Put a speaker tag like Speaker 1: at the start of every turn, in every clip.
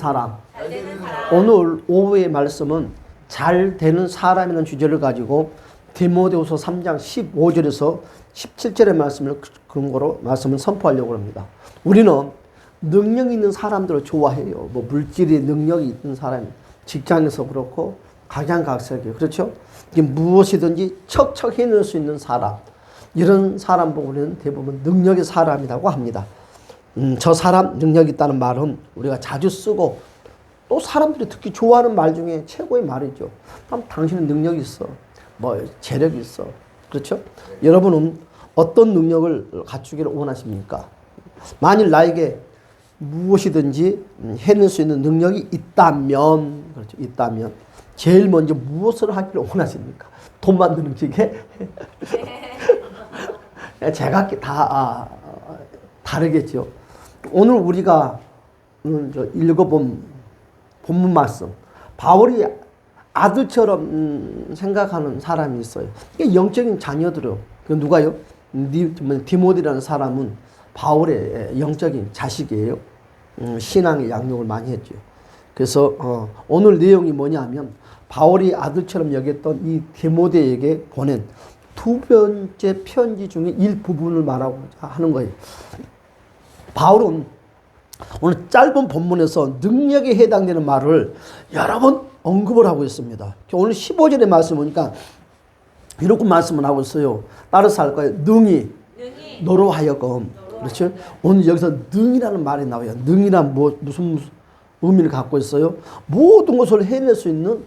Speaker 1: 사람. 오늘 오후의 말씀은 잘 되는 사람이라는 주제를 가지고 디모데후서 3장 15절에서 17절의 말씀을 근거로 말씀을 선포하려고 합니다. 우리는 능력 있는 사람들을 좋아해요. 뭐 물질이 능력이 있는 사람, 직장에서 그렇고 각양각색이에요. 그렇죠? 이게 무엇이든지 척척 해낼 수 있는 사람, 이런 사람 보고 우리는 대부분 능력의 사람이라고 합니다. 저 사람 능력 있다는 말은 우리가 자주 쓰고 또 사람들이 특히 좋아하는 말 중에 최고의 말이죠. 당신은 능력이 있어. 뭐 재력이 있어. 그렇죠? 여러분은 어떤 능력을 갖추기를 원하십니까? 만일 나에게 무엇이든지 해낼 수 있는 능력이 있다면, 그렇죠? 있다면 제일 먼저 무엇을 하기를 원하십니까? 돈 만드는 기계? 제가 다 다르겠죠. 오늘 우리가 읽어본 본문 말씀, 바울이 아들처럼 생각하는 사람이 있어요. 이게 영적인 자녀들이요. 그 누가요? 디모데라는 사람은 바울의 영적인 자식이에요. 신앙의 양육을 많이 했죠. 그래서 오늘 내용이 뭐냐면 바울이 아들처럼 여겼던 이 디모데에게 보낸 두 번째 편지 중에 일부분을 말하고 하는 거예요. 바울은 오늘 짧은 본문에서 능력에 해당되는 말을 여러 번 언급을 하고 있습니다. 오늘 15절의 말씀 보니까 이렇게 말씀을 하고 있어요. 따라서 할 거예요. 능히 너로 하여금. 그렇죠? 오늘 여기서 능이라는 말이 나와요. 능이란 무슨 의미를 갖고 있어요? 모든 것을 해낼 수 있는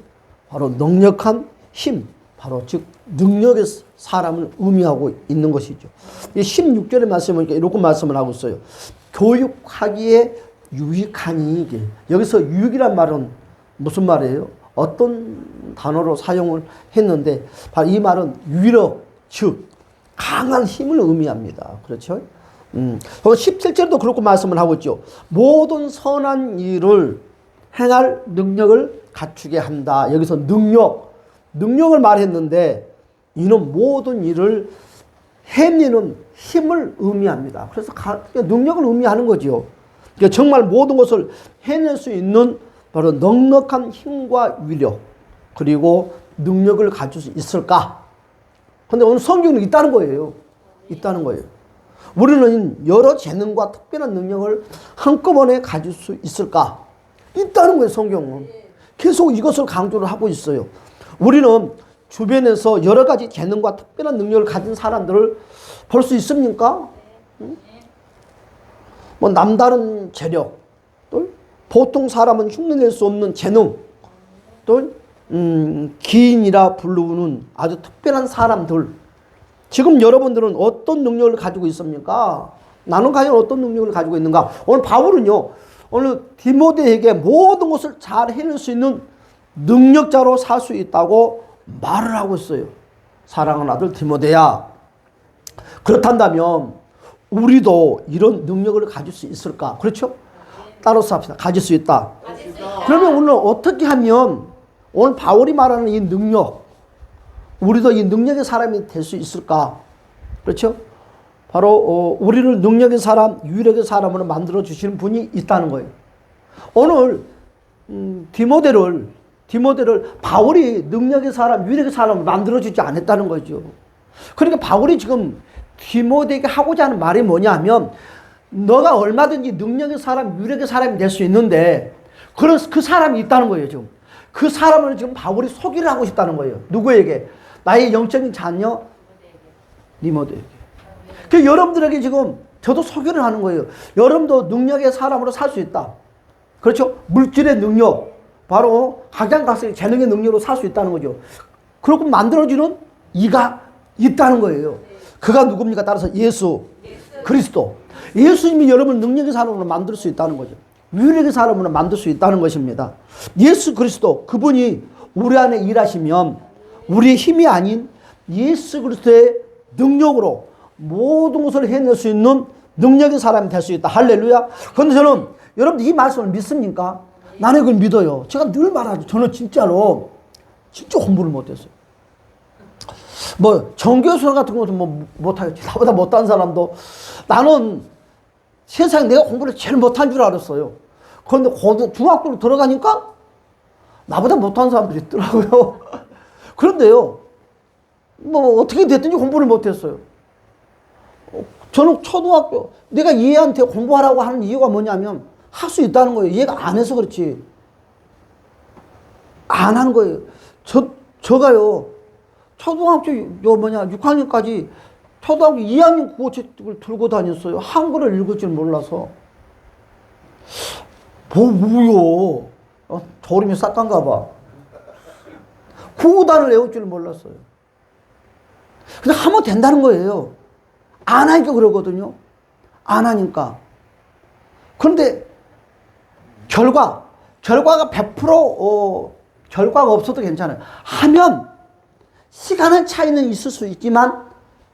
Speaker 1: 바로 넉넉한 힘, 바로 즉 능력의 사람을 의미하고 있는 것이죠. 16절의 말씀을 보니까 이렇게 말씀을 하고 있어요. 교육하기에 유익하니. 여기서 유익이란 말은 무슨 말이에요? 어떤 단어로 사용을 했는데 바로 이 말은 위력, 즉 강한 힘을 의미합니다. 그렇죠? 17절도 그렇게 말씀을 하고 있죠. 모든 선한 일을 행할 능력을 갖추게 한다. 여기서 능력을 말했는데 이는 모든 일을 해내는 힘을 의미합니다. 그래서 능력을 의미하는 거죠. 그러니까 정말 모든 것을 해낼 수 있는 바로 넉넉한 힘과 위력, 그리고 능력을 가질 수 있을까? 근데 오늘 성경은 있다는 거예요. 있다는 거예요. 우리는 여러 재능과 특별한 능력을 한꺼번에 가질 수 있을까? 있다는 거예요, 성경은. 계속 이것을 강조를 하고 있어요. 우리는 주변에서 여러 가지 재능과 특별한 능력을 가진 사람들을 볼 수 있습니까? 뭐 남다른 재력, 또 보통 사람은 흉내낼 수 없는 재능, 또 기인이라 부르는 아주 특별한 사람들. 지금 여러분들은 어떤 능력을 가지고 있습니까? 나는 과연 어떤 능력을 가지고 있는가? 오늘 바울은요, 오늘 디모데에게 모든 것을 잘 해낼 수 있는 능력자로 살 수 있다고 말을 하고 있어요. 사랑하는 아들 디모데야, 그렇단다면 우리도 이런 능력을 가질 수 있을까? 그렇죠? 따라서 합시다. 가질 수 있다. 그러면 오늘 어떻게 하면 오늘 바울이 말하는 이 능력, 우리도 이 능력의 사람이 될 수 있을까? 그렇죠? 바로 우리를 능력의 사람, 유력의 사람으로 만들어 주시는 분이 있다는 거예요. 오늘 디모데를 바울이 능력의 사람, 유력의 사람으로 만들어 주지 않았다는 거죠. 그러니까 바울이 지금 디모데에게 하고자 하는 말이 뭐냐면, 너가 얼마든지 능력의 사람, 유력의 사람이 될 수 있는데 그 사람이 있다는 거예요. 지금 그 사람을 지금 바울이 소개를 하고 싶다는 거예요. 누구에게? 나의 영적인 자녀 디모데에게. 그 여러분들에게 지금 저도 소개를 하는 거예요. 여러분도 능력의 사람으로 살 수 있다. 그렇죠? 물질의 능력, 바로 각양각색의 재능의 능력으로 살 수 있다는 거죠. 그렇게 만들어주는 이가 있다는 거예요. 그가 누굽니까? 따라서 예수 그리스도. 예수님이 여러분을 능력의 사람으로 만들 수 있다는 거죠. 유력의 사람으로 만들 수 있다는 것입니다. 예수 그리스도, 그분이 우리 안에 일하시면 우리의 힘이 아닌 예수 그리스도의 능력으로 모든 것을 해낼 수 있는 능력의 사람이 될 수 있다. 할렐루야. 그런데 저는 여러분들 이 말씀을 믿습니까? 나는 그걸 믿어요. 제가 늘 말하죠. 저는 진짜로 진짜 공부를 못했어요. 뭐 정교수 같은 것도 뭐 못하겠지. 나보다 못한 사람도. 나는 세상에 내가 공부를 제일 못한 줄 알았어요. 그런데 중학교로 들어가니까 나보다 못하는 사람들이 있더라고요. 그런데요, 뭐 어떻게 됐든지 공부를 못했어요. 저는 초등학교, 내가 얘한테 공부하라고 하는 이유가 뭐냐면 할 수 있다는 거예요. 얘가 안 해서 그렇지. 안 하는 거예요. 저가요, 초등학교 6학년까지 초등학교 2학년 국어책을 들고 다녔어요. 한글을 읽을 줄 몰라서. 뭐요? 조림이 싹간가 봐. 구구단을 외울 줄 몰랐어요. 근데 하면 된다는 거예요. 안 하니까 그러거든요. 안 하니까. 그런데 결과가 100% 결과가 없어도 괜찮아요. 하면 시간은 차이는 있을 수 있지만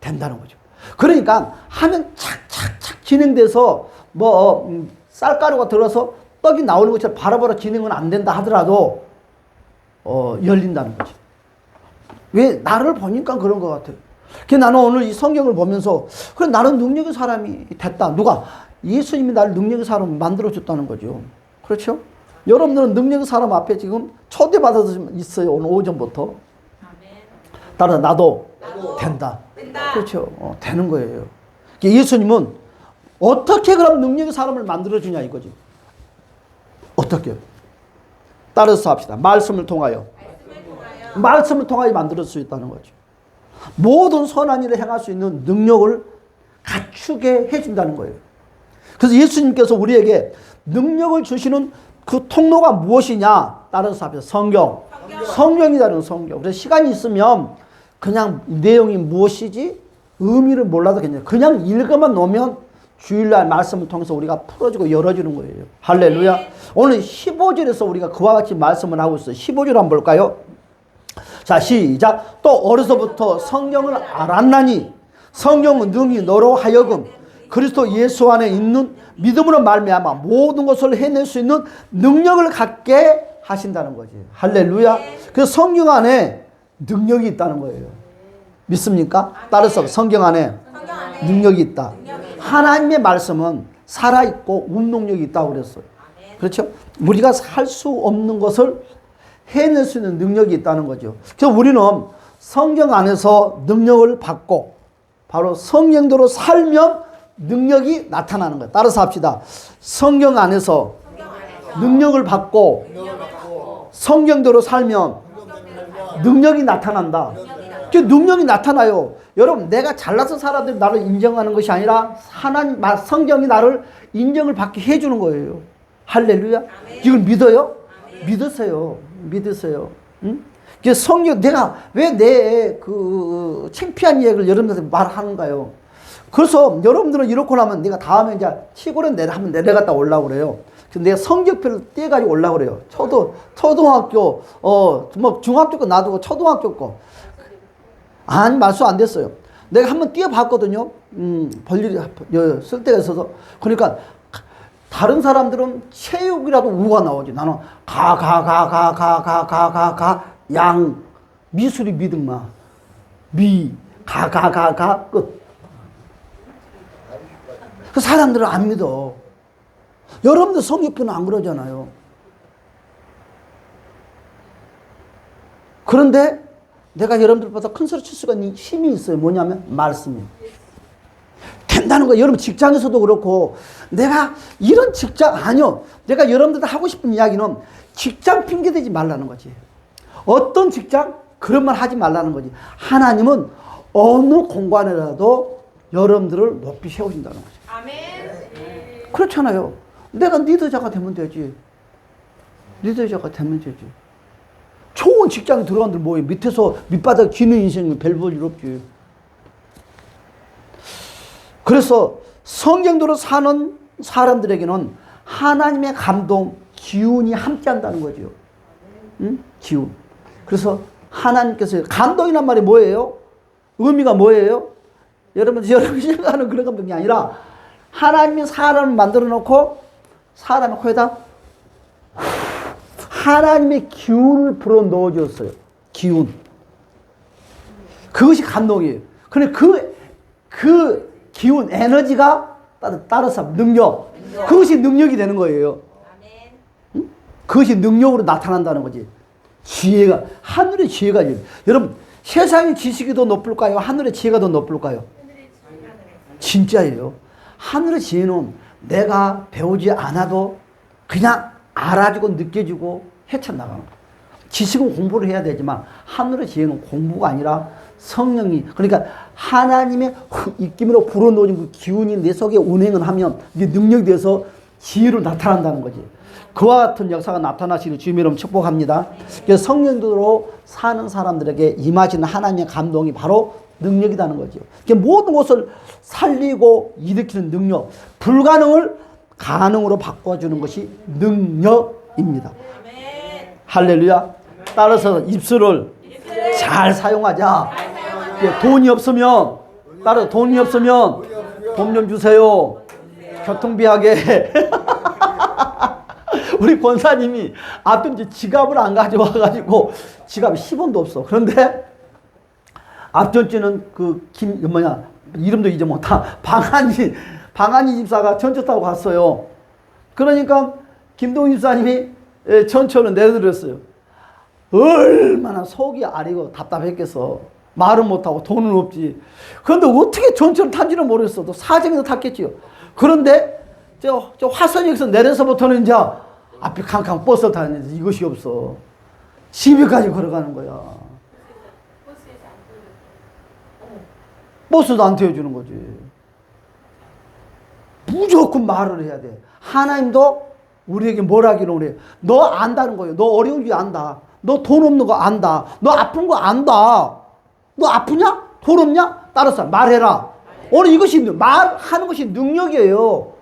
Speaker 1: 된다는 거죠. 그러니까 하면 착착착 진행돼서 쌀가루가 들어서 떡이 나오는 것처럼 바로바로 진행은 안 된다 하더라도 열린다는 거죠. 왜? 나를 보니까 그런 것 같아요. 나는 오늘 이 성경을 보면서 그래, 나는 능력의 사람이 됐다. 누가? 예수님이 나를 능력의 사람을 만들어줬다는 거죠. 그렇죠? 여러분들은 능력의 사람 앞에 지금 초대받아서 있어요. 오늘 오전부터. 따라서 나도 된다. 그렇죠. 되는 거예요. 예수님은 어떻게 그럼 능력의 사람을 만들어주냐 이거지. 어떻게? 따라서 합시다. 말씀을 통하여 만들 수 있다는 거죠. 모든 선한 일을 행할 수 있는 능력을 갖추게 해준다는 거예요. 그래서 예수님께서 우리에게 능력을 주시는 그 통로가 무엇이냐? 따라서 합시다. 성경이라는 성경. 그래서 시간이 있으면 그냥 내용이 무엇이지? 의미를 몰라도 괜찮아요. 그냥 읽어만 놓으면 주일날 말씀을 통해서 우리가 풀어주고 열어주는 거예요. 할렐루야. 오늘 15절에서 우리가 그와 같이 말씀을 하고 있어요. 15절 한번 볼까요? 자, 시작. 또 어려서부터 성경을 알았나니 성경은 능히 너로 하여금 그리스도 예수 안에 있는 믿음으로 말미암아 모든 것을 해낼 수 있는 능력을 갖게 하신다는 거지. 할렐루야. 그래서 성경 안에 능력이 있다는 거예요. 믿습니까? 따라서 성경 안에 능력이 있다. 하나님의 말씀은 살아있고 운동력이 있다고 그랬어요. 그렇죠? 우리가 할 수 없는 것을 해낼 수 있는 능력이 있다는 거죠. 그래서 우리는 성경 안에서 능력을 받고 바로 성령대로 살면 능력이 나타나는 거예요. 따라서 합시다. 성경 안에서 능력을 받고 성경대로 살면 능력이 나타난다. 그 능력이 나타나요. 여러분, 내가 잘나서 사람들이 나를 인정하는 것이 아니라 하나님 성경이 나를 인정을 받게 해주는 거예요. 할렐루야. 이걸 믿어요? 믿으세요. 응? 성경, 내가 왜 내 창피한 이야기를 여러분들한테 말하는가요? 그래서 여러분들은 이렇게 하면 내가 다음에 이제 시골에 한번 내려갔다 오려고 그래요. 그래서 내가 성적표를 떼가지고 오려고 그래요. 초등학교, 중학교 거 놔두고 초등학교 거. 아니, 말수 안 됐어요. 내가 한번 뛰어봤거든요. 볼일이 쓸 때가 있어서. 그러니까 다른 사람들은 체육이라도 우가 나오지. 나는 양, 미술이 미등마. 끝. 그 사람들은 안 믿어. 여러분들 성경표는 안 그러잖아요. 그런데 내가 여러분들보다 큰 소리 칠 수가 있는 힘이 있어요. 뭐냐면 말씀이에요. 된다는 거예요. 여러분 직장에서도 그렇고 내가 이런 직장 아니요. 내가 여러분들 하고 싶은 이야기는 직장 핑계대지 말라는 거지. 어떤 직장? 그런 말 하지 말라는 거지. 하나님은 어느 공간에라도 여러분들을 높이 세우신다는 거지. 아멘. 그렇잖아요. 내가 리더자가 되면 되지. 좋은 직장에 들어간들 뭐해. 밑에서 밑바닥 기는 인생이 별 볼 일 없지. 그래서 성경대로 사는 사람들에게는 하나님의 감동, 기운이 함께 한다는 거죠. 응? 기운. 그래서 하나님께서 감동이란 말이 뭐예요? 의미가 뭐예요? 여러분이 생각하는 그런 감동이 아니라 하나님이 사람을 만들어 놓고 사람의 코에다 하나님의 기운을 불어 넣어 줬어요. 기운. 그것이 감동이에요. 근데 그 기운, 에너지가 따라서 능력. 그것이 능력이 되는 거예요. 그것이 능력으로 나타난다는 거지. 지혜가, 하늘의 지혜가. 여러분, 세상의 지식이 더 높을까요? 하늘의 지혜가 더 높을까요? 진짜예요. 하늘의 지혜는 내가 배우지 않아도 그냥 알아주고 느껴지고 헤쳐나가는 거예요. 지식은 공부를 해야 되지만 하늘의 지혜는 공부가 아니라 성령이, 그러니까 하나님의 입김으로 불어넣은 그 기운이 내 속에 운행을 하면 이게 능력이 돼서 지혜로 나타난다는 거지. 그와 같은 역사가 나타나시는 주님의 이름 축복합니다. 그래서 성령으로 사는 사람들에게 임하시는 하나님의 감동이 바로 능력이라는 거죠. 모든 것을 살리고 일으키는 능력, 불가능을 가능으로 바꿔주는 것이 능력입니다. 할렐루야. 따라서 입술을 잘 사용하자. 돈이 없으면, 따라서 돈이 없으면 돈 좀 주세요. 교통비하게. 우리 권사님이 앞에 지갑을 안 가져와가지고 지갑이 10원도 없어. 그런데 앞전주는 이름도 잊어먹다. 방한이 집사가 전철 타고 갔어요. 그러니까 김동희 집사님이 전철을 내드렸어요. 얼마나 속이 아리고 답답했겠어. 말은 못하고 돈은 없지. 그런데 어떻게 전철을 탄지는 모르겠어. 또 사정에서 탔겠지요. 그런데 저 화선역에서 내려서부터는 이제 앞에 캄캄 버스 타는데 이것이 없어. 집에까지 걸어가는 거야. 버스도 안 태워주는 거지. 무조건 말을 해야 돼. 하나님도 우리에게 뭘 하기로 그래. 너 안다는 거예요. 너 어려운 줄 안다. 너 돈 없는 거 안다. 너 아픈 거 안다. 너 아프냐? 돈 없냐? 따라서 말해라. 오늘 이것이 말하는 것이 능력이에요.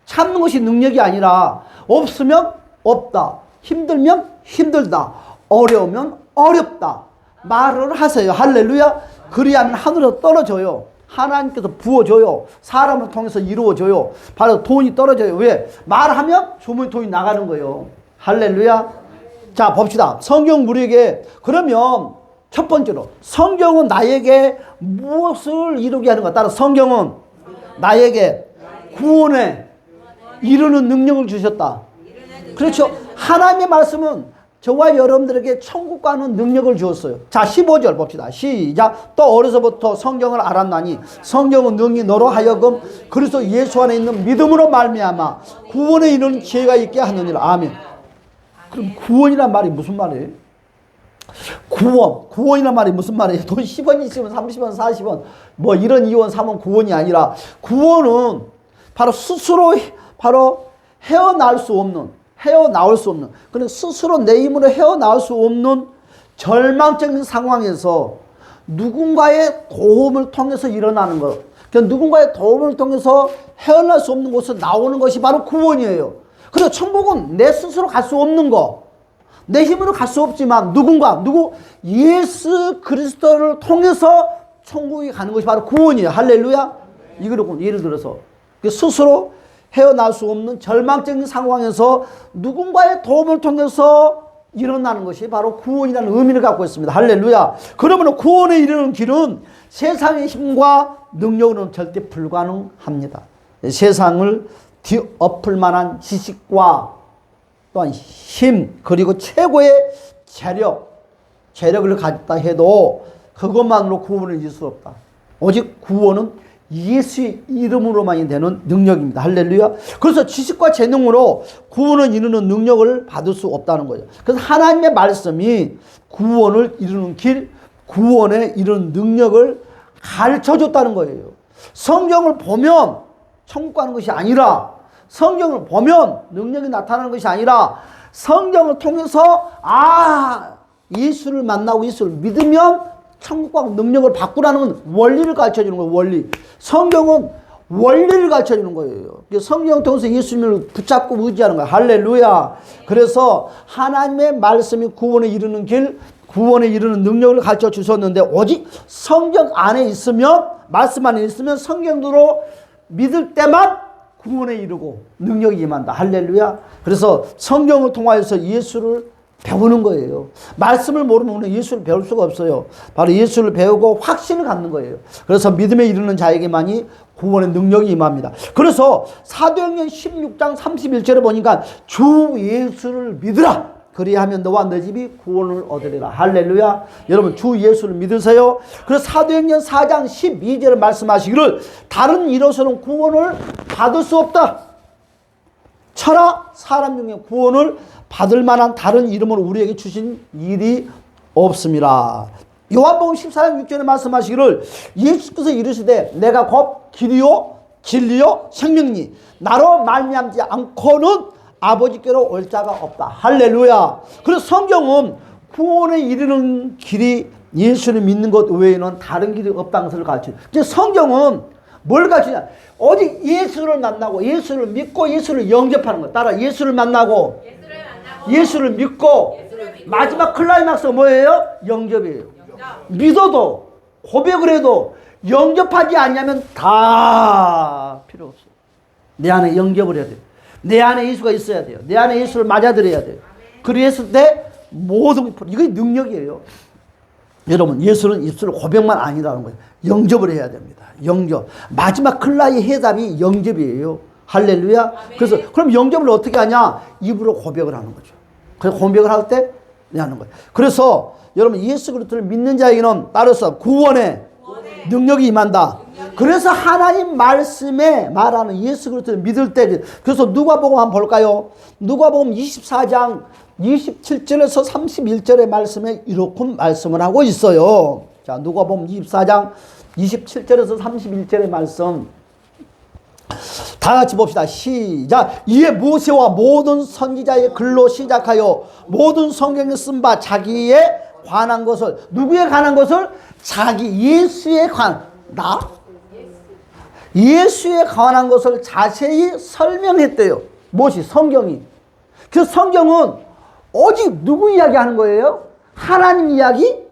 Speaker 1: 참는 것이 능력이 아니라 없으면 없다. 힘들면 힘들다. 어려우면 어렵다. 말을 하세요. 할렐루야. 그리하면 하늘에서 떨어져요. 하나님께서 부어줘요. 사람을 통해서 이루어져요. 바로 돈이 떨어져요. 왜? 말하면 주머니 돈이 나가는 거예요. 할렐루야. 자, 봅시다. 성경 우리에게, 그러면 첫 번째로 성경은 나에게 무엇을 이루게 하는가? 따라 성경은 나에게 구원에 이루는 능력을 주셨다. 그렇죠. 하나님의 말씀은 저와 여러분들에게 천국 가는 능력을 주었어요. 자, 15절 봅시다. 시작. 또 어려서부터 성경을 알았나니 성경은 능히 너로 하여금 그리스도 예수 안에 있는 믿음으로 말미암아 구원에 이르는 지혜가 있게 하느니라. 아멘. 그럼 구원이란 말이 무슨 말이에요? 구원이란 말이 무슨 말이에요? 돈 10원 있으면 30원 40원 뭐 이런 2원 3원 구원이 아니라, 구원은 바로 스스로 헤어나올 수 없는, 그냥 스스로 내 힘으로 헤어나올 수 없는 절망적인 상황에서 누군가의 도움을 통해서 일어나는 것. 그러니까 누군가의 도움을 통해서 헤어날 수 없는 곳에서 나오는 것이 바로 구원이에요. 그래서 천국은 내 스스로 갈 수 없는 거, 내 힘으로 갈 수 없지만 누구? 예수 그리스도를 통해서 천국에 가는 것이 바로 구원이에요. 할렐루야. 이거를 예를 들어서 스스로 헤어날 수 없는 절망적인 상황에서 누군가의 도움을 통해서 일어나는 것이 바로 구원이라는 의미를 갖고 있습니다. 할렐루야. 그러면 구원에 이르는 길은 세상의 힘과 능력으로는 절대 불가능합니다. 세상을 뒤엎을 만한 지식과 또한 힘, 그리고 최고의 재력을 가졌다 해도 그것만으로 구원을 이룰 수 없다. 오직 구원은 예수의 이름으로만이 되는 능력입니다. 할렐루야. 그래서 지식과 재능으로 구원을 이루는 능력을 받을 수 없다는 거예요. 그래서 하나님의 말씀이 구원을 이루는 길, 구원에 이루는 능력을 가르쳐줬다는 거예요. 성경을 보면 천국 가는 것이 아니라, 성경을 보면 능력이 나타나는 것이 아니라, 성경을 통해서 예수를 만나고 예수를 믿으면 천국과 능력을 바꾸라는 건 원리를 가르쳐주는 거예요. 원리. 성경은 원리를 가르쳐주는 거예요. 성경을 통해서 예수님을 붙잡고 의지하는 거예요. 할렐루야. 그래서 하나님의 말씀이 구원에 이르는 길, 구원에 이르는 능력을 가르쳐 주셨는데, 오직 성경 안에 있으면, 말씀 안에 있으면 성경으로 믿을 때만 구원에 이르고 능력이 임한다. 할렐루야. 그래서 성경을 통하여서 예수를 배우는 거예요. 말씀을 모르면 우리는 예수를 배울 수가 없어요. 바로 예수를 배우고 확신을 갖는 거예요. 그래서 믿음에 이르는 자에게만이 구원의 능력이 임합니다. 그래서 사도행전 16장 31절에 보니까 주 예수를 믿으라. 그리하면 너와 너 집이 구원을 얻으리라. 할렐루야. 여러분 주 예수를 믿으세요. 그래서 사도행전 4장 12절에 말씀하시기를 다른 이로서는 구원을 받을 수 없다. 천하 사람 중에 구원을 받을 만한 다른 이름으로 우리에게 주신 일이 없습니다. 요한복음 14장 6절에 말씀하시기를 예수께서 이르시되 내가 곧 길이요 진리요 생명이니 나로 말미암지 않고는 아버지께로 올 자가 없다. 할렐루야. 그래서 성경은 구원에 이르는 길이 예수를 믿는 것 외에는 다른 길이 없다는 것을 가르쳐요. 성경은 뭘 가르치냐? 오직 예수를 만나고 예수를 믿고 예수를 영접하는 것. 따라 예수를 만나고 예수를 믿고 마지막 클라이막스가 뭐예요? 영접이에요. 믿어도 고백을 해도 영접하지 않냐면 다 필요 없어요. 내 안에 영접을 해야 돼요. 내 안에 예수가 있어야 돼요. 내 안에 예수를 맞아들여야 돼요. 그랬을 때 모든 이게 능력이에요. 여러분 예수는 입술 고백만 아니라는 거예요. 영접을 해야 됩니다. 영접. 마지막 클라의 해답이 영접이에요. 할렐루야. 그래서 그럼 영접을 어떻게 하냐? 입으로 고백을 하는 거죠. 그래서 고백을 할 때 하는 거예요. 그래서 여러분 예수 그리스도를 믿는 자에게는 따라서 구원의 능력이 임한다. 그래서 하나님 말씀에 말하는 예수 그리스도를 믿을 때 그래서 누가복음 한번 볼까요? 누가복음 24장 27절에서 31절의 말씀에 이렇게 말씀을 하고 있어요. 자, 누가복음 24장 27절에서 31절의 말씀 다 같이 봅시다. 시작. 이에 모세와 모든 선지자의 글로 시작하여 모든 성경에 쓴 바 자기에 관한 것을 누구에 관한 것을? 자기 예수에 나? 예수에 관한 것을 자세히 설명했대요. 무엇이? 성경이. 그 성경은 오직 누구 이야기 하는 거예요? 하나님 이야기?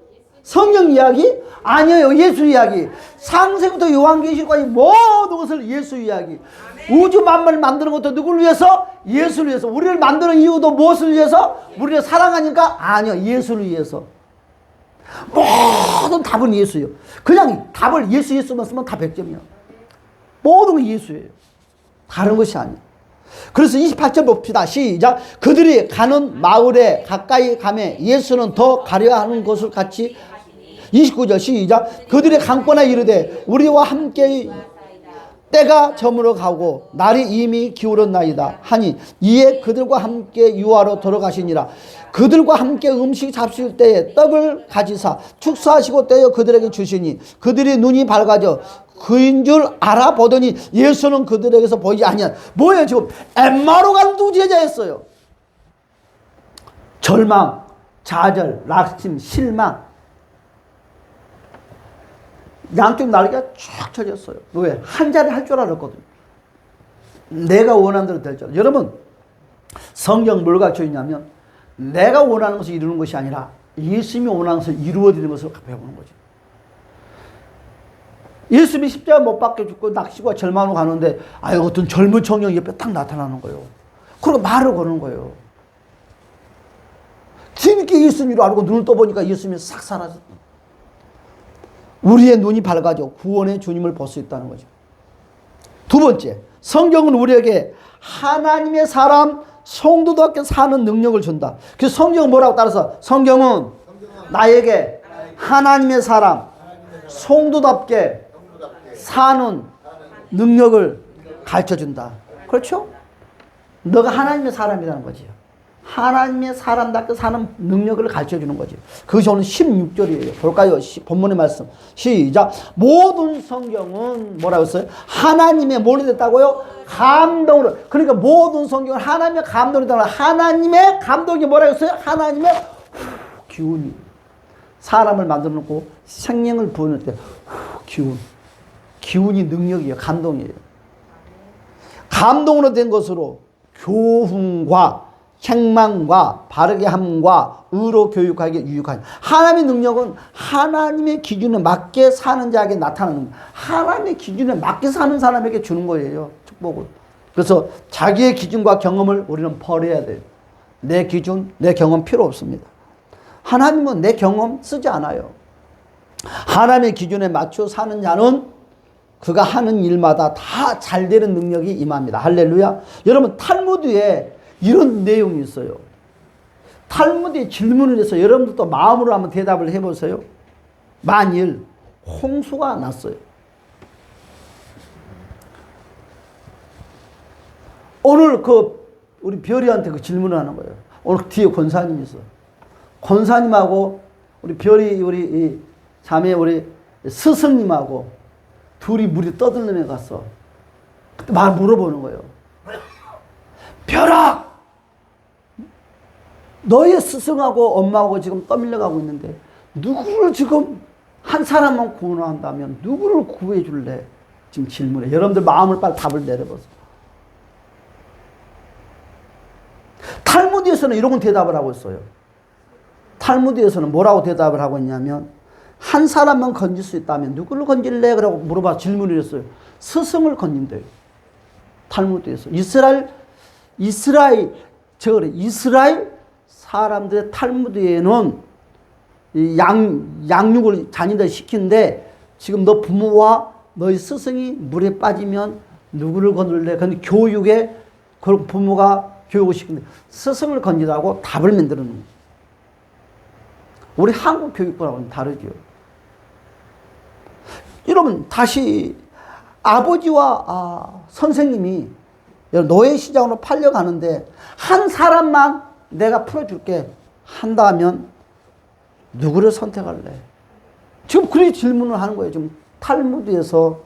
Speaker 1: 성경 이야기? 아니에요. 예수 이야기. 창세부터 요한계시록까지 모든 것을 예수 이야기. 우주 만물을 만드는 것도 누구를 위해서? 예수를 위해서. 우리를 만드는 이유도 무엇을 위해서? 우리를 사랑하니까? 아니요. 예수를 위해서. 모든 답은 예수예요. 그냥 답을 예수만 쓰면 다 100점이야. 모든 게 예수예요. 다른 것이 아니에요. 그래서 28절 봅시다. 시작. 그들이 가는 마을에 가까이 가매 예수는 더 가려 하는 것을 같이 29절 시작. 그들이 강권하 이르되 우리와 함께 때가 저물어 가고 날이 이미 기울었나이다 하니 이에 그들과 함께 유하로 돌아가시니라. 그들과 함께 음식 잡수실 때에 떡을 가지사 축사하시고 떼어 그들에게 주시니 그들이 눈이 밝아져 그인 줄 알아보더니 예수는 그들에게서 보이지 아니한. 뭐예요 지금? 엠마오 간 두 제자였어요. 절망, 좌절, 낙심, 실망. 양쪽 날개가 쭉 쳐졌어요. 왜? 한 자리 할 줄 알았거든요. 내가 원하는 대로 될 줄. 여러분 성경 뭘 가르쳐 있냐면 내가 원하는 것을 이루는 것이 아니라 예수님이 원하는 것을 이루어지는 것을 배우는 거죠. 예수님이 십자가 못 박혀 죽고 낙심과 절망으로 가는데 어떤 젊은 청년이 옆에 딱 나타나는 거예요. 그리고 말을 거는 거예요. 뒤늦게 예수님으로 알고 눈을 떠보니까 예수님이 싹 사라졌다. 우리의 눈이 밝아져 구원의 주님을 볼 수 있다는 거죠. 두 번째, 성경은 우리에게 하나님의 사람 성도답게 사는 능력을 준다. 그래서 성경은 뭐라고 따라서 성경은 나에게 하나님의 사람 성도답게 사는 능력을 가르쳐준다. 그렇죠? 너가 하나님의 사람이라는 거지. 하나님의 사람답게 사는 능력을 가르쳐주는 거지. 그것이 오늘 16절이에요. 볼까요? 본문의 말씀. 시작. 모든 성경은 뭐라고 했어요? 하나님의 뭘로 됐다고요? 감동으로. 그러니까 모든 성경은 하나님의 감동으로 됐다고. 하나님의 감동이 뭐라고 했어요? 하나님의 기운이. 사람을 만들어 놓고 생명을 부어낼 때 기운. 기운이 능력이에요. 감동이에요. 감동으로 된 것으로 교훈과 책망과 바르게 함과 의로 교육하게 유익하니. 하나님의 능력은 하나님의 기준에 맞게 사는 자에게 나타나는 거예요. 하나님의 기준에 맞게 사는 사람에게 주는 거예요. 축복을. 그래서 자기의 기준과 경험을 우리는 버려야 돼요.
Speaker 2: 내 기준, 내 경험 필요 없습니다. 하나님은 내 경험 쓰지 않아요. 하나님의 기준에 맞춰 사는 자는 그가 하는 일마다 다 잘 되는 능력이 임합니다. 할렐루야. 여러분 탈무드에 이런 내용이 있어요. 탈무드에 질문을 해서 여러분들도 마음으로 한번 대답을 해보세요. 만일 홍수가 났어요. 오늘 우리 별이한테 그 질문을 하는 거예요. 오늘 뒤에 권사님이 있어. 권사님하고 우리 별이 우리 자매 우리 스승님하고 둘이 물이 떠들림에 갔어. 그때 말 물어보는 거예요. 별아, 너의 스승하고 엄마하고 지금 떠밀려가고 있는데 누구를 지금 한 사람만 구원한다면 누구를 구해 줄래? 지금 질문해. 여러분들 마음을 빨리 답을 내려보세요. 탈무드에서는 이런 대답을 하고 있어요. 탈무드에서는 뭐라고 대답을 하고 있냐면 한 사람만 건질 수 있다면 누구를 건질래? 그러고 물어봐 질문을 했어요. 스승을 건진대요. 탈무드에서. 이스라엘 사람들의 탈무드에는 양육을 자녀들 시키는데 지금 너 부모와 너희 스승이 물에 빠지면 누구를 건질래? 근데 교육에 그리고 부모가 교육을 시키는데 스승을 건지라고 답을 만드는 거예요. 우리 한국 교육과는 다르죠. 여러분 다시 아버지와 선생님이 노예 시장으로 팔려가는데 한 사람만 내가 풀어줄게 한다면 누구를 선택할래? 지금 그렇게 질문을 하는 거예요. 지금 탈무드에서.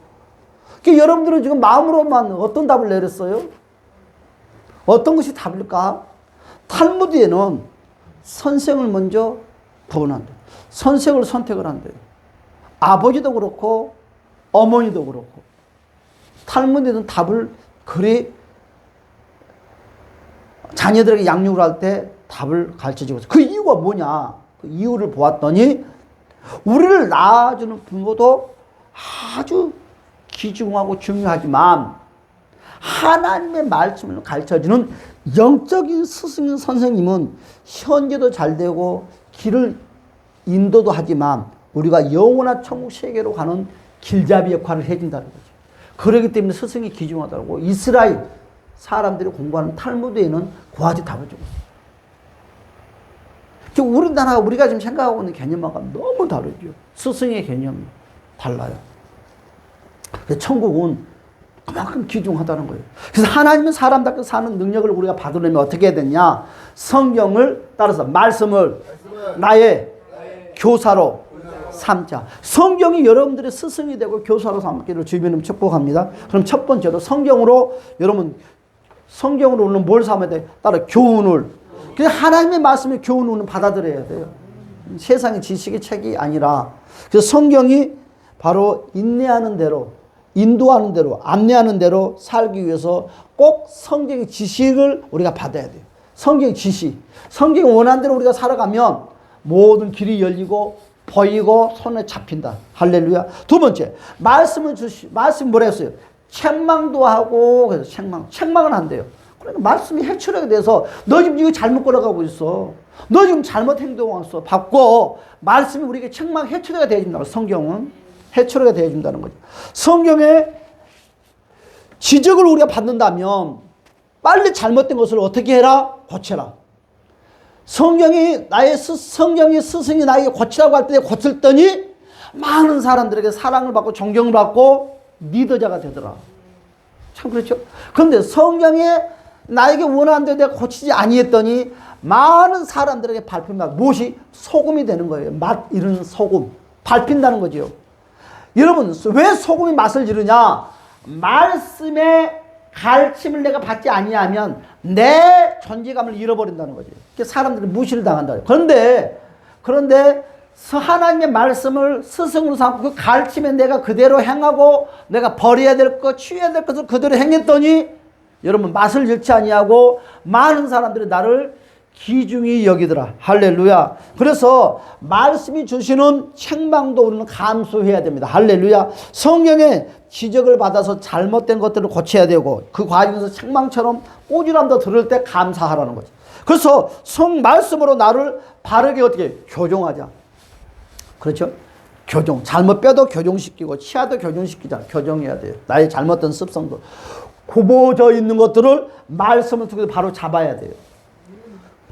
Speaker 2: 그러니까 여러분들은 지금 마음으로만 어떤 답을 내렸어요? 어떤 것이 답일까? 탈무드에는 선생을 먼저 구원한대요. 선생을 선택을 한대요. 아버지도 그렇고 어머니도 그렇고. 탈무드에는 답을 그리 자녀들에게 양육을 할 때 답을 가르쳐주고 있어요. 그 이유가 뭐냐? 그 이유를 보았더니 우리를 낳아주는 부모도 아주 귀중하고 중요하지만 하나님의 말씀을 가르쳐주는 영적인 스승인 선생님은 현재도 잘 되고 길을 인도도 하지만 우리가 영원한 천국 세계로 가는 길잡이 역할을 해준다는 거죠. 그렇기 때문에 스승이 귀중하다고 이스라엘 사람들이 공부하는 탈무드에는 그와같이 답을 주고 있어요. 지금 우리나라가 우리가 지금 생각하고 있는 개념하고 너무 다르죠. 스승의 개념이 달라요. 그래서 천국은 그만큼 귀중하다는 거예요. 그래서 하나님은 사람답게 사는 능력을 우리가 받으려면 어떻게 해야 되냐? 성경을 따라서 말씀을 나의 교사로 삼자. 성경이 여러분들의 스승이 되고 교사로 삼기를 주님은 축복합니다. 그럼 첫 번째로 성경으로 여러분 성경으로 우리는 뭘 삼아야 돼? 따라 교훈을. 그래서 하나님의 말씀의 교훈을 받아들여야 돼요. 세상의 지식의 책이 아니라. 그래서 성경이 바로 인내하는 대로, 인도하는 대로, 안내하는 대로 살기 위해서 꼭 성경의 지식을 우리가 받아야 돼요. 성경의 지식. 성경이 원하는 대로 우리가 살아가면 모든 길이 열리고 보이고 손에 잡힌다. 할렐루야. 두 번째, 말씀을 말씀이 뭐라 했어요? 책망도 하고, 그래서 책망을 한대요. 그러니까 말씀이 해초력이 돼서 너 지금 이거 잘못 걸어가고 있어. 너 지금 잘못 행동하고 있어. 바꿔. 말씀이 우리에게 책망 해초력이 되어준다고. 성경은 해초력이 되어준다는 거죠. 성경의 지적을 우리가 받는다면 빨리 잘못된 것을 어떻게 해라? 고쳐라. 성경이 스승이 나에게 고치라고 할 때 고쳤더니 많은 사람들에게 사랑을 받고 존경을 받고 리더자가 되더라. 참 그렇죠. 그런데 성경에 나에게 원하는 대로 내가 고치지 아니했더니 많은 사람들에게 밟힌다. 무엇이? 소금이 되는 거예요. 맛 잃은 소금. 밟힌다는 거죠. 여러분 왜 소금이 맛을 잃으냐? 말씀의 가르침을 내가 받지 아니하면 내 존재감을 잃어버린다는 거죠. 사람들이 무시를 당한다. 그런데 하나님의 말씀을 스승으로 삼고 그 가르침에 내가 그대로 행하고 내가 버려야 될 것, 취해야 될 것을 그대로 행했더니 여러분 맛을 잃지 아니하고 많은 사람들이 나를 귀중히 여기더라. 할렐루야. 그래서 말씀이 주시는 책망도 우리는 감수해야 됩니다. 할렐루야. 성경에 지적을 받아서 잘못된 것들을 고쳐야 되고 그 과정에서 책망처럼 꾸준함도 들을 때 감사하라는 거죠. 그래서 성 말씀으로 나를 바르게 어떻게 교정하자. 그렇죠? 교정. 잘못 빼도 교정시키고 치아도 교정시키자. 교정해야 돼요. 나의 잘못된 습성도. 굽어져 있는 것들을 말씀을 통해서 바로 잡아야 돼요.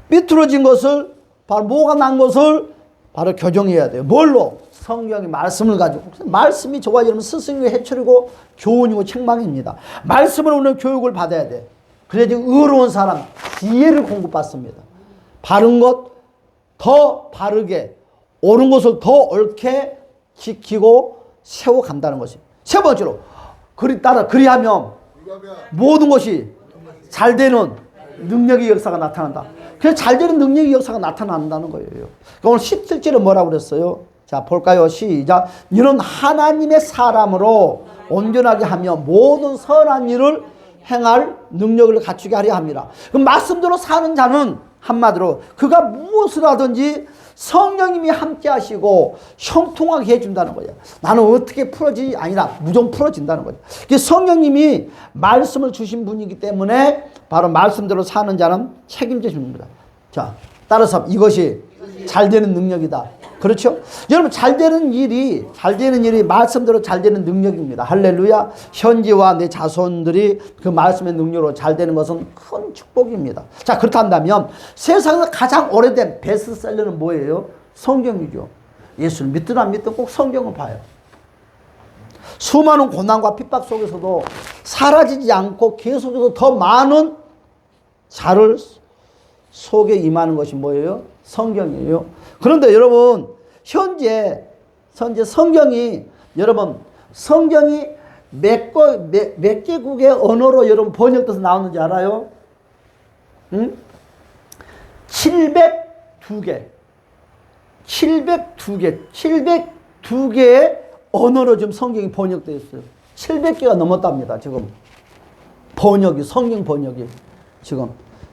Speaker 2: 삐뚤어진 것을 바로 뭐가 난 것을 바로 교정해야 돼요. 뭘로? 성경의 말씀을 가지고. 말씀이 저와 여러분 스승의 해초리고 교훈이고 책망입니다. 말씀으로 오는 교육을 받아야 돼. 그래야지 의로운 사람 지혜를 공급받습니다. 바른 것 더 바르게, 옳은 것을 더 옳게 지키고 세워간다는 것이. 세 번째로 그리하면 모든 것이 잘 되는 능력의 역사가 나타난다. 그래서 잘 되는 능력의 역사가 나타난다는 거예요. 그러니까 오늘 17절에 뭐라고 그랬어요? 자, 볼까요? 시작. 이런 하나님의 사람으로 온전하게 하며 모든 선한 일을 행할 능력을 갖추게 하려 합니다. 그럼 말씀대로 사는 자는 한마디로 그가 무엇을 하든지 성령님이 함께 하시고 형통하게 해준다는 거예요. 나는 어떻게 풀어지지 아니라 무조건 풀어진다는 거예요. 성령님이 말씀을 주신 분이기 때문에 바로 말씀대로 사는 자는 책임져 주는 거다. 자, 따라서 이것이 잘 되는 능력이다. 그렇죠? 여러분 잘 되는 일이 말씀대로 잘 되는 능력입니다. 할렐루야. 현지와 내 자손들이 그 말씀의 능력으로 잘 되는 것은 큰 축복입니다. 자, 그렇다면 세상에서 가장 오래된 베스트셀러는 뭐예요? 성경이죠. 예수를 믿든 안 믿든 꼭 성경을 봐요. 수많은 고난과 핍박 속에서도 사라지지 않고 계속해서 더 많은 자를 속에 임하는 것이 뭐예요? 성경이에요. 그런데 여러분 현재 성경이 몇 개국의 언어로 여러분 번역돼서 나오는지 알아요? 응? 702개. 702개의 언어로 지금 성경이 번역되어 있어요. 700개가 넘었답니다. 지금 성경 번역이 지금.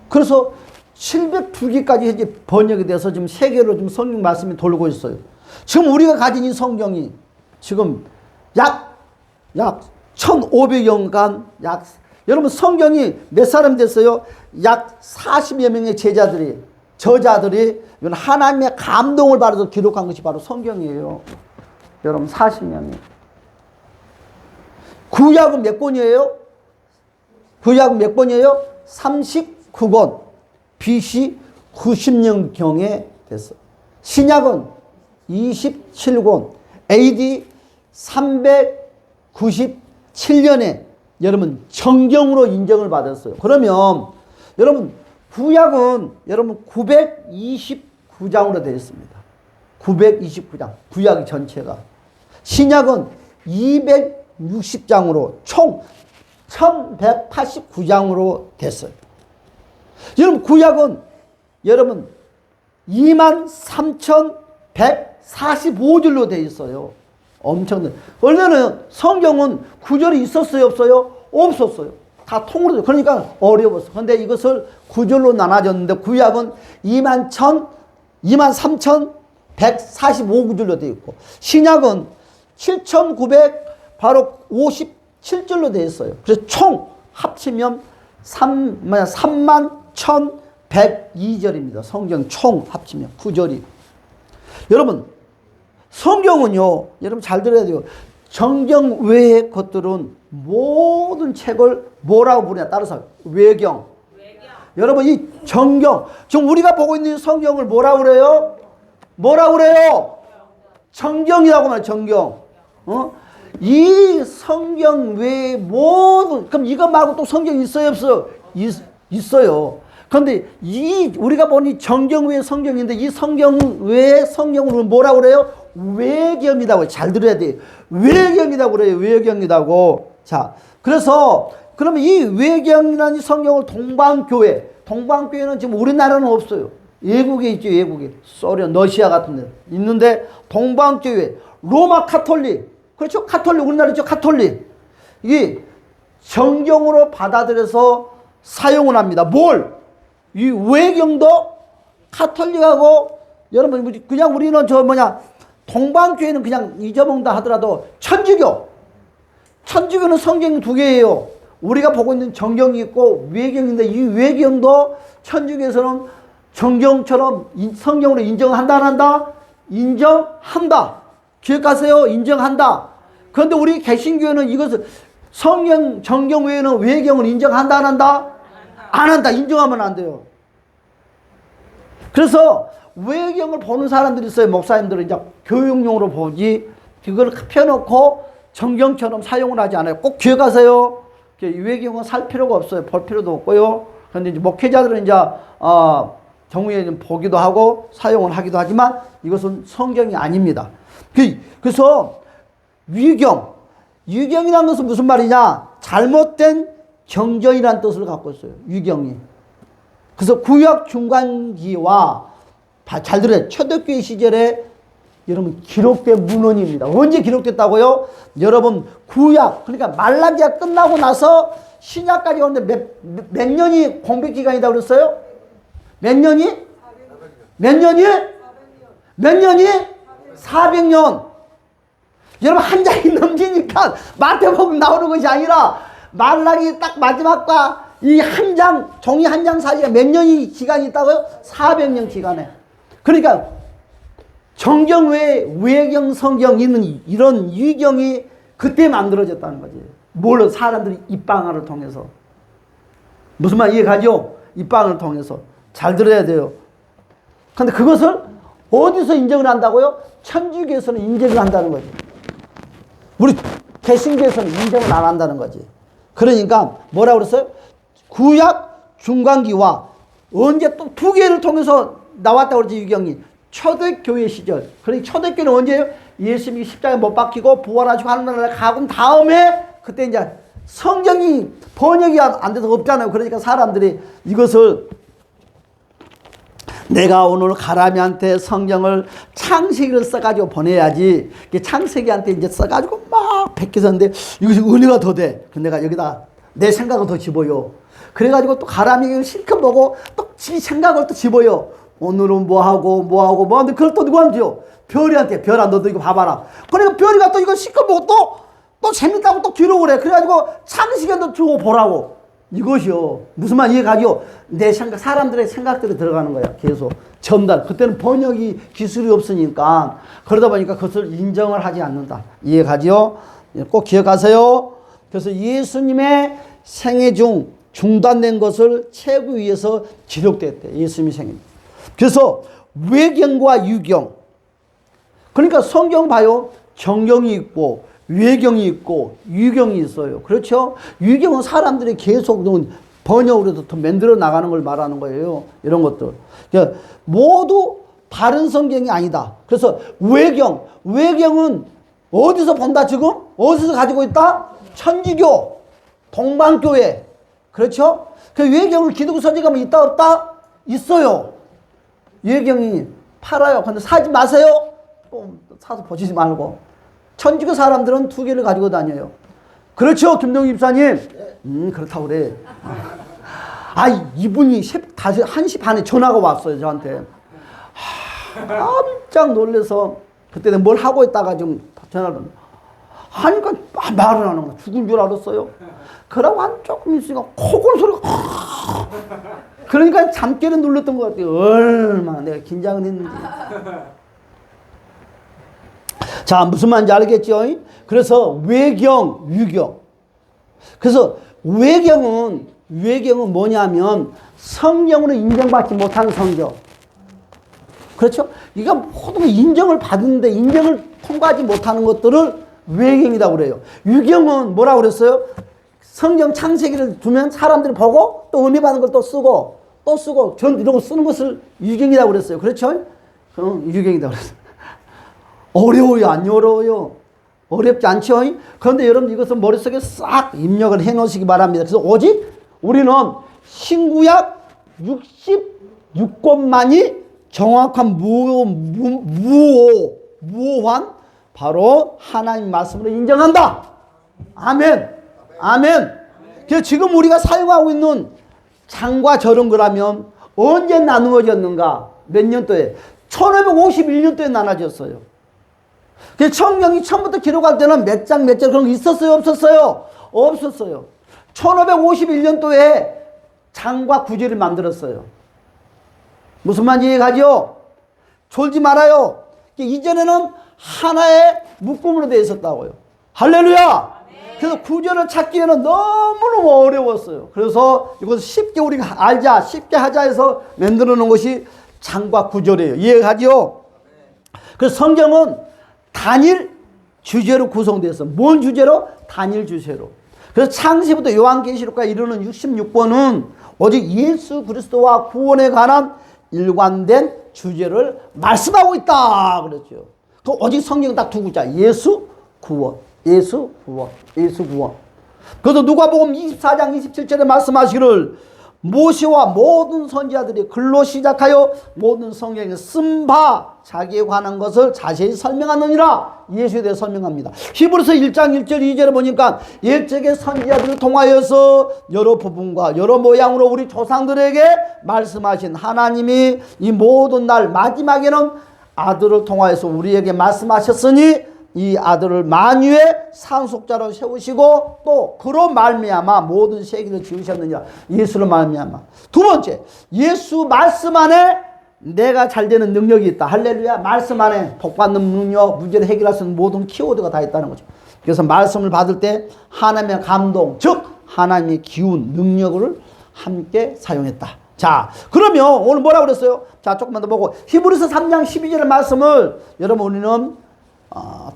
Speaker 2: 그래서 702개까지 현재 번역이 돼서 지금 세계로 지금 성경 말씀이 돌고 있어요. 지금 우리가 가진 이 성경이 지금 약 1500년간 여러분 성경이 몇 사람 됐어요? 약 40여 명의 저자들이 하나님의 감동을 받아서 기록한 것이 바로 성경이에요. 여러분 40명이. 구약은 몇 권이에요? 39권. BC 90년경에 됐어. 신약은 27권. AD 397년에 여러분 정경으로 인정을 받았어요. 그러면 여러분 구약은 여러분 929장으로 되어 있습니다. 929장. 구약 전체가. 신약은 260장으로 총 1189장으로 됐어요. 여러분 구약은 여러분 23,145줄로 되어 있어요. 엄청난. 원래는 성경은 구절이 있었어요, 없어요? 없었어요. 다 통으로. 그러니까 어려웠어. 그런데 이것을 구절로 나눠졌는데 구약은 23,145구절로 되어 있고 신약은 7,957줄로 되어 있어요. 그래서 총 합치면 31,102절입니다. 성경 총 합치면 구절이. 여러분 성경은요, 여러분 잘 들어야 돼요. 성경 외의 것들은 모든 책을 뭐라고 부르냐 따라서 외경. 여러분 이 정경, 지금 우리가 보고 있는 성경을 뭐라고 그래요? 정경이라고 말해요. 정경. 이 성경 외에 모든, 그럼 이것 말고 또 성경이 있어요, 없어요? 있어요. 그런데 우리가 보는 이 정경 외의 성경인데 이 성경 외의 성경을 뭐라고 그래요? 외경이라고. 잘 들어야 돼요. 외경이라고 그래요. 외경이라고. 자, 그래서 그러면 이 외경이라는 성경을 동방교회는 지금 우리나라는 없어요. 외국에 있죠. 외국에. 소련, 러시아 같은 데 있는데 동방교회, 로마 카톨릭. 그렇죠? 카톨릭, 우리나라 있죠? 카톨릭. 이게 정경으로 받아들여서 사용을 합니다. 이 외경도 카톨릭하고 여러분 그냥 우리는 동방교회는 그냥 잊어먹는다 하더라도 천주교는 성경이 2개예요. 우리가 보고 있는 정경이 있고 외경인데 이 외경도 천주교에서는 정경처럼 성경으로 인정한다 안 한다? 인정한다. 기억하세요. 인정한다. 그런데 우리 개신교회는 이것을 성경 정경 외에는 외경을 인정한다 안 한다? 안 한다. 인정하면 안 돼요. 그래서 외경을 보는 사람들이 있어요. 목사님들은 이제 교육용으로 보지 그걸 펴놓고 정경처럼 사용을 하지 않아요. 꼭 기억하세요. 외경은 살 필요가 없어요. 볼 필요도 없고요. 그런데 이제 목회자들은 이제 정부에 보기도 하고 사용을 하기도 하지만 이것은 성경이 아닙니다. 그래서 유경이라는 것은 무슨 말이냐? 잘못된 정전이라는 뜻을 갖고 있어요. 유경이. 그래서 구약 중간기와 잘 들어요. 초대교회 시절에 여러분 기록된 문헌입니다. 언제 기록됐다고요? 여러분 구약 그러니까 말라기가 끝나고 나서 신약까지 오는데 몇 년이 공백 기간이라고 그랬어요? 몇 년이? 몇 년이? 몇 년이? 400년. 여러분 한 장이 넘기니까 마태복음 나오는 것이 아니라 말라기 딱 마지막과 이 한 장, 종이 한 장 사이에 몇 년이 기간이 있다고요? 400년 기간에. 그러니까 정경 외에 외경 성경 있는 이런 유경이 그때 만들어졌다는 거지. 뭘로? 사람들이 입방아를 통해서. 무슨 말 이해가죠? 입방아를 통해서. 잘 들어야 돼요. 근데 그것을 어디서 인정을 한다고요? 천주교에서는 인정을 한다는 거지. 우리 개신교에서는 인정을 안 한다는 거지. 그러니까 뭐라고 그랬어요? 구약 중간기와 언제 또 두 개를 통해서 나왔다고 그러지 유경이. 초대교회 시절. 그러니까 초대교회는 언제예요? 예수님이 십자가에 못 박히고 부활하시고 하늘나라에 가고 다음에 그때 이제 성경이 번역이 안 돼서 없잖아요. 그러니까 사람들이 이것을 내가 오늘 가람이한테 성경을 창세기를 써가지고 보내야지. 창세기한테 이제 써가지고 막 베껴서는데 이것이 은혜가 더 돼. 내가 여기다 내 생각을 더 집어요. 그래가지고 또 가람이를 실컷 보고 또 지 생각을 또 집어요. 오늘은 뭐하고 하는데 그걸 또 누구한테요? 별이한테. 별아 너도 이거 봐봐라. 그러니까 별이가 또 이거 실컷 보고 또 재밌다고 또 기록을 해. 그래가지고 창세기에도 주고 보라고. 이것이요. 무슨 말 이해가죠? 내 생각, 사람들의 생각들이 들어가는 거야. 계속. 전달. 그때는 번역이 기술이 없으니까. 그러다 보니까 그것을 인정을 하지 않는다. 이해가죠? 꼭 기억하세요. 그래서 예수님의 생애 중 중단된 것을 채우기 위해서 기록됐대. 예수님의 생애. 그래서 외경과 유경. 그러니까 성경 봐요. 정경이 있고 외경이 있고 유경이 있어요. 그렇죠? 유경은 사람들이 계속 번역으로 더 만들어 나가는 걸 말하는 거예요. 이런 것들. 그러니까 모두 다른 성경이 아니다. 그래서 외경은 어디서 본다 지금? 어디서 가지고 있다? 천주교, 동방교회. 그렇죠? 그 외경을 기독교 서재 가면 있다 없다? 있어요. 외경이 팔아요. 근데 사지 마세요. 사서 보시지 말고. 천주교 사람들은 두 개를 가지고 다녀요. 그렇죠, 김동희 집사님? 그렇다고 그래. 이분이 1시 반에 전화가 왔어요, 저한테. 깜짝 놀라서 그때 뭘 하고 있다가 좀 전화를 하니까 말을 안 하는 거야. 죽은 줄 알았어요. 그러고 한 조금 있으니까 코골 소리가 그러니까 잠결에 눌렀던 것 같아요. 얼마나 내가 긴장을 했는지. 자, 무슨 말인지 알겠죠? 그래서 외경, 유경. 그래서 외경은 뭐냐면 성경으로 인정받지 못하는 성경. 그렇죠? 이거 모든 인정을 받는데 인정을 통과하지 못하는 것들을 외경이라고 그래요. 유경은 뭐라고 그랬어요? 성경 창세기를 두면 사람들이 보고 또 은혜 받는 걸 또 쓰고 전 이런 거 쓰는 것을 유경이라고 그랬어요. 그렇죠? 유경이라고 그랬어요. 어려워요? 안 어려워요? 어렵지 않죠? 그런데 여러분 이것은 머릿속에 싹 입력을 해 놓으시기 바랍니다. 그래서 오직 우리는 신구약 66권만이 정확한 무오한 바로 하나님 말씀으로 인정한다. 아멘. 아멘. 그래서 지금 우리가 사용하고 있는 장과 저런 거라면 언제 나누어졌는가? 몇 년도에? 1551년도에 나눠졌어요. 그래서 성경이 처음부터 기록할 때는 몇 장 그런 거 있었어요? 없었어요? 없었어요. 1551년도에 장과 구절을 만들었어요. 무슨 말인지 이해가죠? 졸지 말아요. 이전에는 하나의 묶음으로 되어 있었다고요. 할렐루야! 그래서 구절을 찾기에는 너무너무 어려웠어요. 그래서 이것을 쉽게 우리가 알자, 쉽게 하자 해서 만들어 놓은 것이 장과 구절이에요. 이해가죠? 그래서 성경은 단일 주제로 구성되어 있어요. 뭔 주제로? 단일 주제로. 그래서 창세부터 요한계시록까지 이르는 66권은 오직 예수 그리스도와 구원에 관한 일관된 주제를 말씀하고 있다 그랬죠. 그 오직 성경 딱 두 글자, 예수 구원, 예수 구원, 예수 구원. 그래서 누가복음 24장 27절에 말씀하시기를 모세와 모든 선지자들이 글로 시작하여 모든 성경에 쓴 바 자기에 관한 것을 자세히 설명하느니라. 예수에 대해 설명합니다. 히브리서 1장 1절 2절에 보니까 옛적의 선지자들을 통하여서 여러 부분과 여러 모양으로 우리 조상들에게 말씀하신 하나님이 이 모든 날 마지막에는 아들을 통하여서 우리에게 말씀하셨으니 이 아들을 만유의 상속자로 세우시고 또 그로 말미암아 모든 세계를 지으셨느니라. 예수로 말미암아. 두 번째, 예수 말씀 안에 내가 잘 되는 능력이 있다. 할렐루야. 말씀 안에 복받는 능력, 문제를 해결할 수 있는 모든 키워드가 다 있다는 거죠. 그래서 말씀을 받을 때 하나님의 감동, 즉 하나님의 기운, 능력을 함께 사용했다. 자, 그러면 오늘 뭐라고 그랬어요? 자, 조금만 더 보고 히브리서 3장 12절의 말씀을 여러분 우리는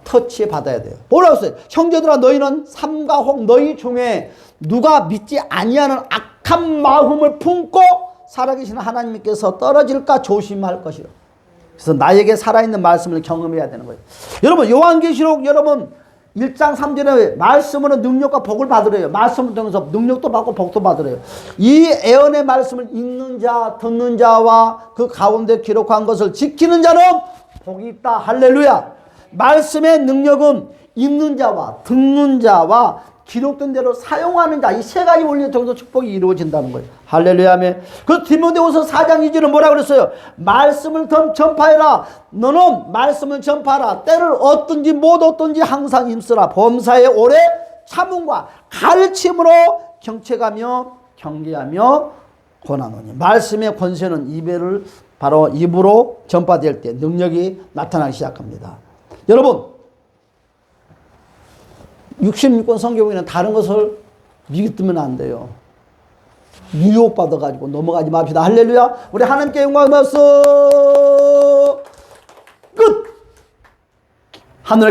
Speaker 2: 터치해 받아야 돼요. 뭐라고 했어요? 형제들아 너희는 삼가 혹 너희 중에 누가 믿지 아니하는 악한 마음을 품고 살아계신 하나님께서 떨어질까 조심할 것이라. 그래서 나에게 살아있는 말씀을 경험해야 되는 거예요. 여러분 요한계시록 여러분 1장 3절에 말씀으로 능력과 복을 받으래요. 말씀을 통해서 능력도 받고 복도 받으래요. 이 애언의 말씀을 읽는 자, 듣는 자와 그 가운데 기록한 것을 지키는 자는 복이 있다. 할렐루야. 말씀의 능력은 읽는 자와 듣는 자와 기록된 대로 사용하는 자, 이 세 가지 원리를 통해서 축복이 이루어진다는 거예요. 할렐루야. 그 디모데후서 4장 2절은 뭐라 그랬어요? 말씀을 전파해라. 너는 말씀을 전파하라. 때를 얻든지 못 얻든지 항상 힘쓰라. 범사에 오래 참음과 가르침으로 경책하며 경계하며 권하노니. 말씀의 권세는 바로 입으로 전파될 때 능력이 나타나기 시작합니다. 여러분 66권 성경에는 다른 것을 믿으면 안 돼요. 유혹받아가지고 넘어가지 맙시다. 할렐루야. 우리 하나님께 영광 말씀 끝. 하늘에